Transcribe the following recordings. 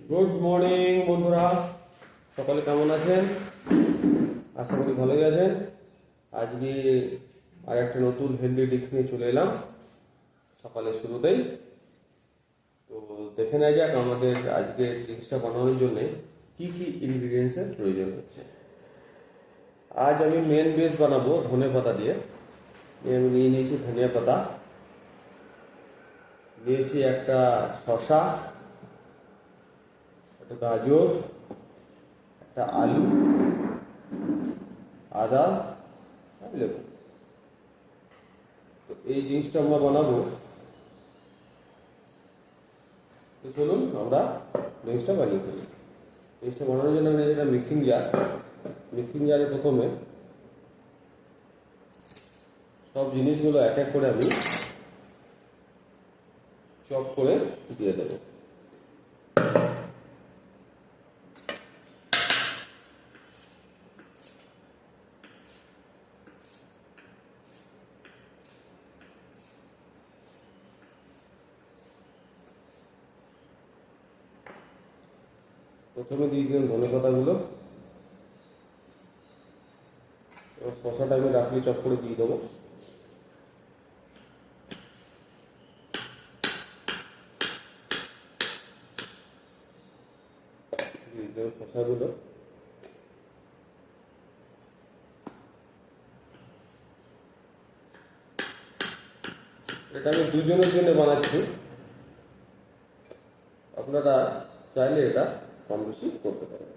Good morning বন্ধুরা, সকালে কেমন আছেন? আশা করি ভালোই আছেন। আজকে আর একটা নতুন হেলদি ডিশ নিয়ে চলে এলাম সকালে শুরুতেই। তো দেখে নেওয়া যাক আমাদের আজকে ডিশটা বানানোর জন্য কি কি ইনগ্রিডিয়েন্টসের প্রয়োজন হচ্ছে। আজ আমি মেন বেস বানাবো ধনে পাতা দিয়ে। আমি নিয়ে নিয়েছি ধনিয়া পাতা, নিয়েছি একটা শসা, একটা গাজর, একটা আলু, আদা আর লেবু। তো এই জিনিসটা আমরা বানাবো। তো চলুন আমরা জিনিসটা বানিয়ে ফেলি। জিনিসটা বানানোর জন্য আমি যেটা মিক্সিং জারে প্রথমে সব জিনিসগুলো এক এক করে আমি চপ করে দিয়ে দেবো। প্রথমে দিয়ে দিলাম ধনে পাতাগুলো, এবার শসাটা আমি রাখলি চপ করে দিয়ে দেবো। দিয়ে দেবো শসাগুলো। এটা আমি দুজনের জন্য বানাচ্ছি, আপনারা চাইলে এটা কম বেশি করতে পারেন।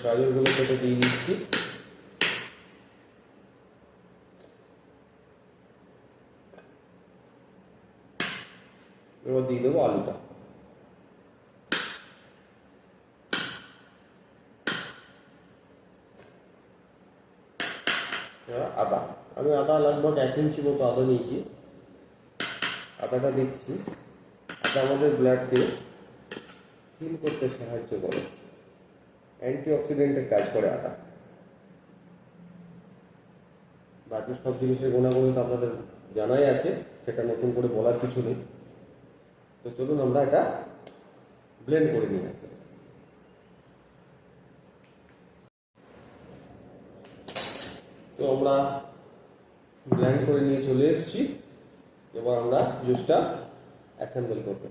গাজরগুলো কেটে দিয়ে দিচ্ছি। এবার দিয়ে দেবো আলুটা। আদা, আমি আদা লগভগ 1 ইঞ্চি মতো আদা নিয়েছি। আদাটা দিচ্ছি। আদা আমাদের ব্লাডকে হিল করতে সাহায্য করে, অ্যান্টিঅক্সিডেন্টের কাজ করে আদা। বাকি সব জিনিসের গুণাগুণ তো আপনাদের জানাই আছে, সেটা নতুন করে বলার কিছু নেই। তো চলুন আমরা এটা ব্লেন্ড করে নিয়ে আসি। তো আমরা ব্লেন্ড করে নিয়ে চলে এসেছি। এবার আমরা জুসটা অ্যাসেম্বল করব।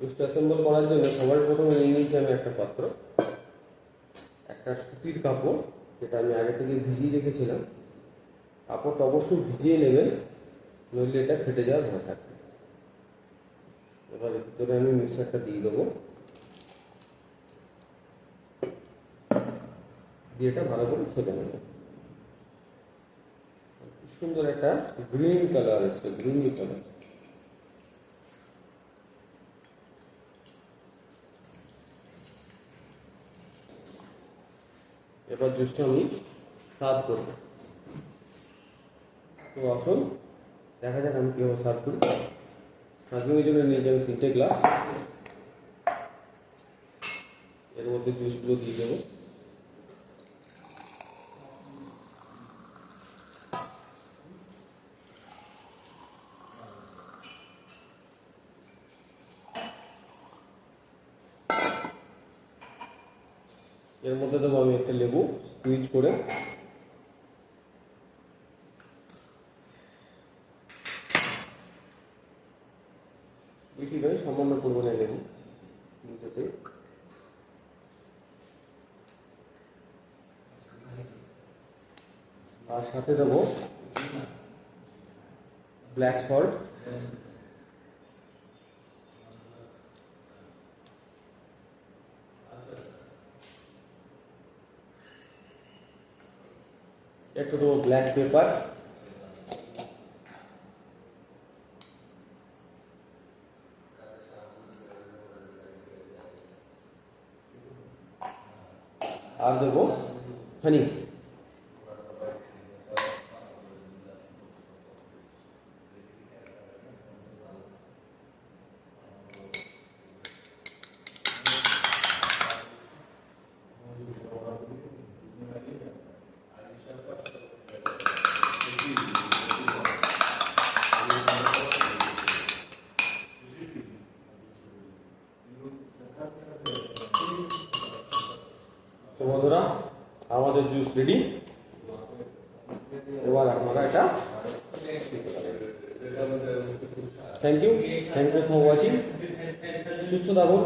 জুসটা অ্যাসেম্বল করার জন্য সবার প্রথমে নিয়ে নিয়েছি আমি একটা পাত্র, একটা সুতির কাপড়, যেটা আমি আগে থেকে ভিজিয়ে রেখেছিলাম। কাপড়টা অবশ্যই ভিজিয়ে নেবেন, নইলে এটা ফেটে যাওয়ার ভয় থাকবে। এবার এর ভিতরে আমি মিক্সারটা দিয়ে দেবো, দিয়ে এটা ভালো করে ছেঁকে নেব। সুন্দর একটা গ্রিন কালার এসছে, গ্রিন কালার। এবার জুসটা আমি সার্ভ করব। তো আসুন দেখা যাক আমি কীভাবে সার্ভ করি। সার্ভিংয়ের জন্য নিয়ে যাবো 3টে গ্লাস। এর মধ্যে জুসগুলো দিয়ে দেবো। এর মধ্যে দেবো আমি একটা লেবু স্কুইজ করে। বেশি নয়, সামান্য পরিমাণে লেবু দুটোতে। আর সাথে দেবো ব্ল্যাক সল্ট, একটু দেবো ব্ল্যাক পেপার, আর দেবো হানি। তো বন্ধুরা আমাদের জুস রেডি, এবার আপনারা এটা থ্যাংক ইউ ফর ওয়াচিং। সুস্থ থাকুন।